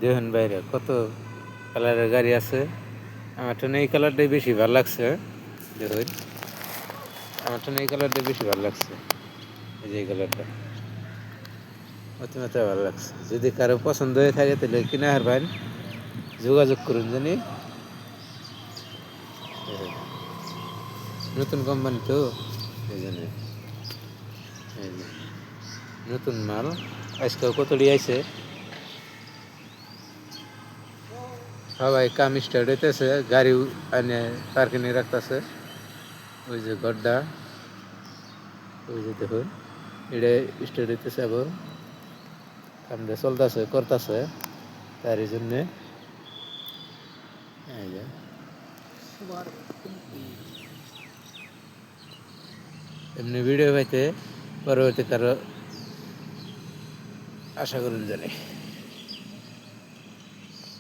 দেখুন বাইরে কত কালারের গাড়ি আছে। আমার তো এই কালারটাই বেশি ভালো লাগছে। দেখুন আমার তো এই কালারটাই বেশি ভালো লাগছে। এই যে এই কালারটা অতিমাত্রা ভালো লাগছে। যদি কারো পছন্দ হয়ে থাকে তাহলে কিনে হারবেন, যোগাযোগ করুন জানি। নতুন কোম্পানি তো এই জন্য এই যে নতুন মাল আজকাল কতটি আইছে। সবাই কাম স্টার্ট হইতেছে, গাড়ি আনে পার্কিংয়ে রাখতেছে। ওই যে গড্ডা, ওই যে দেখুন এটা স্টার্ট হইতেছে, আবার কামটা চলতেছে করতেছে তারই জন্যে। এই যে এমনি ভিডিও পাইতে পরবর্তী কারো আশা করুন জানি।